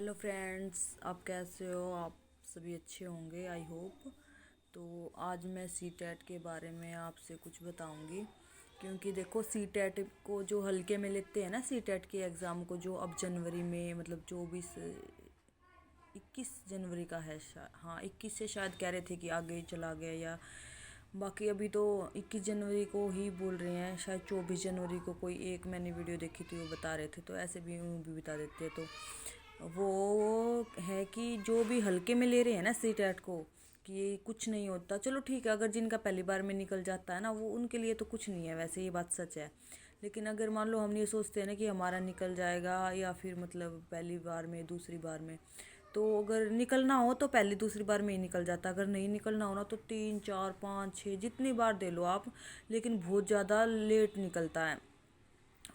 Hello friends, आप कैसे हो? आप सभी अच्छे होंगे, आई होप। तो आज मैं सी टेट के बारे में आपसे कुछ बताऊंगी। क्योंकि देखो, सी टेट को जो हल्के में लेते हैं ना, सी टेट के एग्ज़ाम को, जो अब जनवरी में मतलब 21 जनवरी का है हाँ, 21 से शायद कह रहे थे कि आगे चला गया, या बाकी अभी तो 21 जनवरी को ही बोल रहे हैं। शायद 24 जनवरी को कोई एक मैंने वीडियो देखी थी, वो बता रहे थे। तो ऐसे भी यूँ भी बता देते हैं। तो वो है कि जो भी हल्के में ले रहे हैं ना सी टेट को, कि ये कुछ नहीं होता। चलो ठीक है, अगर जिनका पहली बार में निकल जाता है ना, वो उनके लिए तो कुछ नहीं है, वैसे ये बात सच है। लेकिन अगर मान लो हम ये सोचते हैं ना कि हमारा निकल जाएगा, या फिर मतलब पहली बार में, दूसरी बार में, तो अगर निकलना हो तो पहली दूसरी बार में ही निकल जाता। अगर नहीं निकलना हो ना, तो 3 4 5 6 जितनी बार दे लो आप, लेकिन बहुत ज़्यादा लेट निकलता है।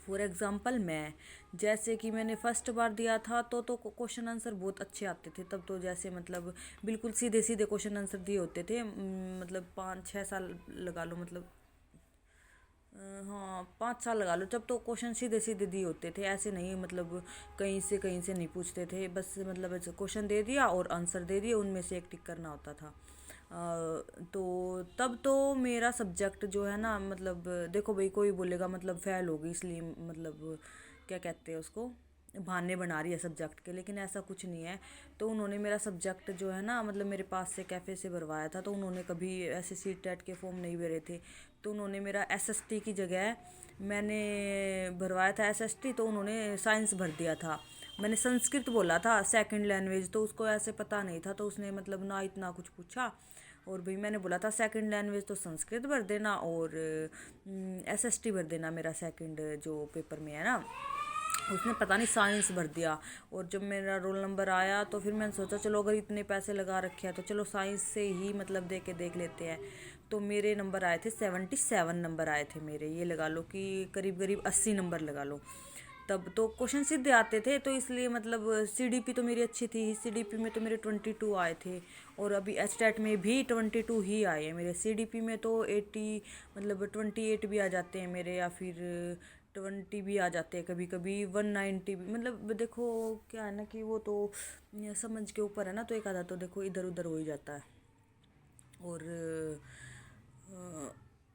फॉर एग्ज़ाम्पल मैं, जैसे कि मैंने फर्स्ट बार दिया था तो क्वेश्चन आंसर बहुत अच्छे आते थे तब। तो जैसे मतलब बिल्कुल सीधे सीधे क्वेश्चन आंसर दिए होते थे। मतलब 5 6 साल लगा लो, मतलब हाँ 5 साल लगा लो, जब तो क्वेश्चन सीधे सीधे दिए होते थे। ऐसे नहीं मतलब कहीं से नहीं पूछते थे, बस मतलब ऐसे क्वेश्चन दे दिया और आंसर दे दिए, उनमें से एक टिक करना होता था। तो तब तो मेरा सब्जेक्ट जो है ना, मतलब देखो भाई, कोई बोलेगा मतलब फेल होगी इसलिए, मतलब क्या कहते हैं उसको, बहाने बना रही है सब्जेक्ट के, लेकिन ऐसा कुछ नहीं है। तो उन्होंने मेरा सब्जेक्ट जो है ना, मतलब मेरे पास से कैफ़े से भरवाया था। तो उन्होंने कभी ऐसे सी टेट के फॉर्म नहीं भरे थे। तो उन्होंने मेरा एसएसटी की जगह, मैंने भरवाया था एसएसटी, तो उन्होंने साइंस भर दिया था। मैंने संस्कृत बोला था सेकंड लैंग्वेज, तो उसको ऐसे पता नहीं था, तो उसने मतलब ना इतना कुछ पूछा। और भाई मैंने बोला था सेकंड लैंग्वेज तो संस्कृत भर देना, और एसएसटी भर देना मेरा सेकंड जो पेपर में है ना। उसने पता नहीं साइंस भर दिया। और जब मेरा रोल नंबर आया, तो फिर मैंने सोचा चलो अगर इतने पैसे लगा रखे हैं तो चलो साइंस से ही मतलब दे के देख लेते हैं। तो मेरे नंबर आए थे 77 नंबर आए थे मेरे, ये लगा लो कि करीब करीब 80 नंबर लगा लो। तब तो क्वेश्चन सीधे आते थे, तो इसलिए मतलब सीडीपी तो मेरी अच्छी थी, सीडीपी में तो मेरे 22 आए थे। और अभी एचटेट में भी 22 ही आए हैं मेरे। सीडीपी में तो 80, मतलब 28 भी आ जाते हैं मेरे, या फिर 20 भी आ जाते हैं कभी कभी, 190 भी। मतलब देखो क्या है ना, कि वो तो समझ के ऊपर है ना, तो एक आधा तो देखो इधर उधर हो ही जाता है। और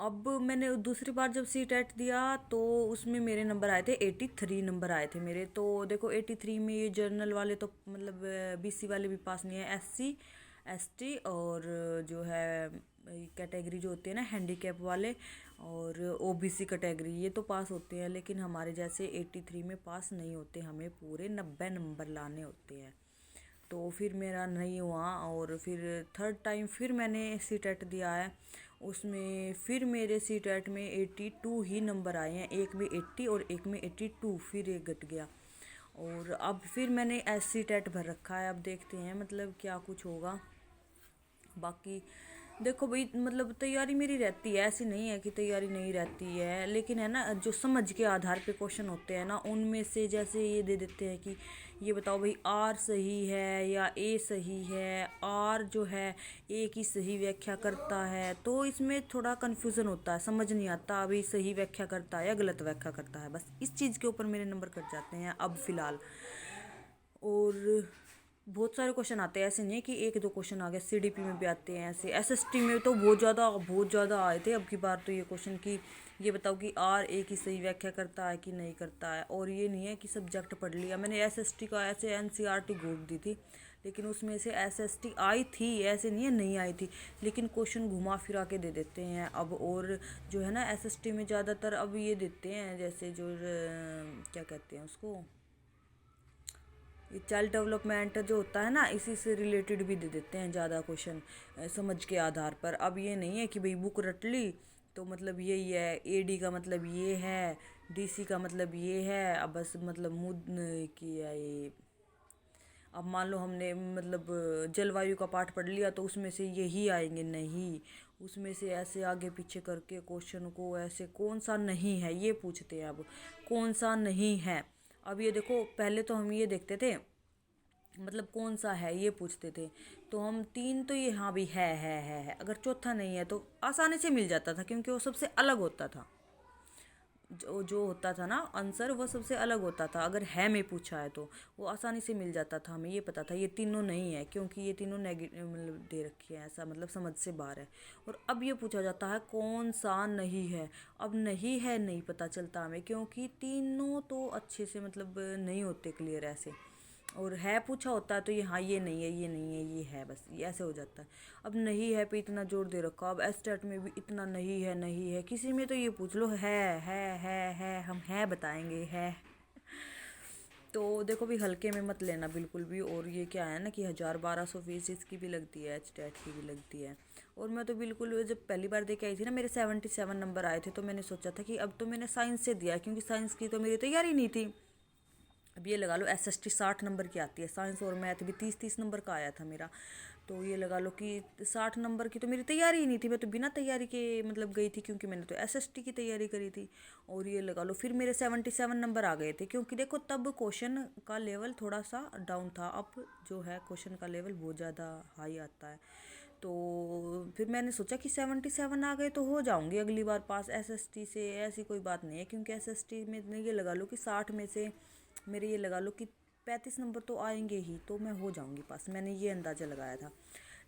अब मैंने दूसरी बार जब सी टेट दिया, तो उसमें मेरे नंबर आए थे 83 नंबर आए थे मेरे। तो देखो 83 में ये जर्नल वाले तो मतलब बीसी वाले भी पास नहीं है, एससी एसटी और जो है कैटेगरी जो होती है ना हैंडीकैप वाले, और ओबीसी कैटेगरी, ये तो पास होते हैं। लेकिन हमारे जैसे 83 में पास नहीं होते, हमें पूरे 90 नंबर लाने होते हैं। तो फिर मेरा नहीं हुआ, और फिर थर्ड टाइम फिर मैंने सी टेट दिया है। उसमें फिर मेरे सी टेट में 82 ही नंबर आए हैं, एक में 80 और एक में 82, फिर एक घट गया। और अब फिर मैंने एस सी टेट भर रखा है। अब देखते हैं मतलब क्या कुछ होगा। बाकी देखो भाई, मतलब तैयारी मेरी रहती है, ऐसी नहीं है कि तैयारी नहीं रहती है। लेकिन है ना, जो समझ के आधार पे क्वेश्चन होते हैं ना, उनमें से जैसे ये दे देते हैं कि ये बताओ भाई, आर सही है या ए सही है। आर जो है ए की सही व्याख्या करता है, तो इसमें थोड़ा कन्फ्यूज़न होता है, समझ नहीं आता अभी सही व्याख्या करता है या गलत व्याख्या करता है। बस इस चीज़ के ऊपर मेरे नंबर कट जाते हैं अब फ़िलहाल। और बहुत सारे क्वेश्चन आते हैं, ऐसे नहीं है कि एक दो क्वेश्चन आ गए। सीडीपी में भी आते हैं ऐसे, एसएसटी में तो बहुत ज़्यादा आए थे अब की बार। तो ये क्वेश्चन कि ये बताओ कि आर ए की सही व्याख्या करता है कि नहीं करता है। और ये नहीं है कि सब्जेक्ट पढ़ लिया मैंने, एसएसटी का ऐसे एनसीईआरटी घोट दी थी, लेकिन उसमें से एसएसटी आई थी, ऐसे नहीं है नहीं आई थी। लेकिन क्वेश्चन घुमा फिरा के दे देते हैं अब। और जो है ना एसएसटी में ज़्यादातर अब ये देते हैं, जैसे जो क्या कहते हैं उसको, ये चाइल्ड डेवलपमेंट जो होता है ना, इसी से रिलेटेड भी दे देते हैं ज़्यादा क्वेश्चन, समझ के आधार पर। अब ये नहीं है कि भाई बुक रट ली तो मतलब यही है, एडी का मतलब ये है, डीसी का मतलब ये है, अब बस मतलब मुद किया ये। अब मान लो हमने मतलब जलवायु का पाठ पढ़ लिया, तो उसमें से यही आएंगे नहीं, उसमें से ऐसे आगे पीछे करके क्वेश्चन को ऐसे कौन सा नहीं है ये पूछते हैं। अब कौन सा नहीं है, अब ये देखो, पहले तो हम ये देखते थे मतलब कौन सा है ये पूछते थे, तो हम तीन तो ये हाँ भी है, अगर चौथा नहीं है तो आसानी से मिल जाता था, क्योंकि वो सबसे अलग होता था। जो जो होता था ना आंसर, वो सबसे अलग होता था। अगर है में पूछा है तो वो आसानी से मिल जाता था, हमें ये पता था ये तीनों नहीं है, क्योंकि ये तीनों नेगेटिव मतलब दे रखी है, ऐसा मतलब समझ से बाहर है। और अब ये पूछा जाता है कौन सा नहीं है। अब नहीं है नहीं पता चलता हमें, क्योंकि तीनों तो अच्छे से मतलब नहीं होते क्लियर ऐसे। और है पूछा होता है तो ये हाँ ये नहीं है, ये नहीं है, ये है, बस ये ऐसे हो जाता है। अब नहीं है पे इतना जोर दे रखा, अब एस्टेट में भी इतना नहीं है, नहीं है, किसी में तो ये पूछ लो है, हम है बताएंगे है। तो देखो भी हल्के में मत लेना बिल्कुल भी। और ये क्या है ना कि 1,000-1,200 फीस इसकी भी लगती है, एच टेट की भी लगती है। और मैं तो बिल्कुल जब पहली बार दे के आई थी ना, मेरे 77 नंबर आए थे, तो मैंने सोचा था कि अब तो मैंने साइंस से दिया, क्योंकि साइंस की तो मेरी तैयारी नहीं थी। अब ये लगा लो एसएसटी 60 नंबर की आती है, साइंस और मैथ भी 30-30 नंबर का आया था मेरा। तो ये लगा लो कि 60 नंबर की तो मेरी तैयारी ही नहीं थी, मैं तो बिना तैयारी के मतलब गई थी, क्योंकि मैंने तो एसएसटी की तैयारी करी थी। और ये लगा लो फिर मेरे 77 नंबर आ गए थे, क्योंकि देखो तब क्वेश्चन का लेवल थोड़ा सा डाउन था, अब जो है क्वेश्चन का लेवल बहुत ज़्यादा हाई आता है। तो फिर मैंने सोचा कि 77 आ गए तो हो जाऊंगी अगली बार पास एसएसटी से, ऐसी कोई बात नहीं है, क्योंकि एसएसटी में ये लगा लो कि 60 में से मेरे ये लगा लो कि 35 नंबर तो आएंगे ही, तो मैं हो जाऊंगी पास, मैंने ये अंदाज़ा लगाया था।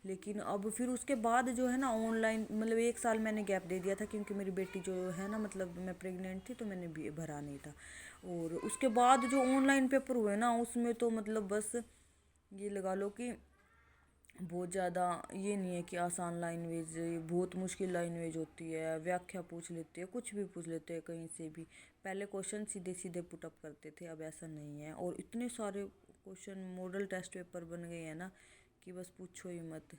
लेकिन अब फिर उसके बाद जो है ना ऑनलाइन मतलब 1 साल मैंने गैप दे दिया था, क्योंकि मेरी बेटी जो है ना मतलब मैं प्रेग्नेंट थी, तो मैंने भी भरा नहीं था। और उसके बाद जो ऑनलाइन पेपर हुए ना, उसमें तो मतलब बस ये लगा लो कि बहुत ज़्यादा ये नहीं है कि आसान लैंग्वेज, बहुत मुश्किल लैंग्वेज होती है, व्याख्या पूछ लेते हैं, कुछ भी पूछ लेते हैं कहीं से भी। पहले क्वेश्चन सीधे सीधे पुटअप करते थे, अब ऐसा नहीं है। और इतने सारे क्वेश्चन मॉडल टेस्ट पेपर बन गए हैं ना कि बस पूछो ही मत।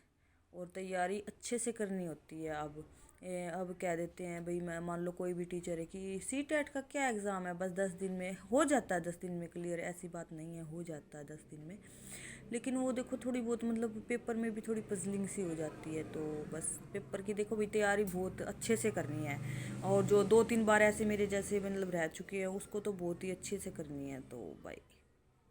और तैयारी अच्छे से करनी होती है। अब कह देते हैं भाई, मैं मान लो कोई भी टीचर है कि सी टेट का क्या एग्ज़ाम है, बस 10 दिन में हो जाता है, 10 दिन में क्लियर, ऐसी बात नहीं है, हो जाता है 10 दिन में। लेकिन वो देखो थोड़ी बहुत मतलब पेपर में भी थोड़ी पजलिंग सी हो जाती है। तो बस पेपर की देखो भी तैयारी बहुत अच्छे से करनी है। और जो 2-3 बार ऐसे मेरे जैसे मतलब रह चुके हैं, उसको तो बहुत ही अच्छे से करनी है। तो भाई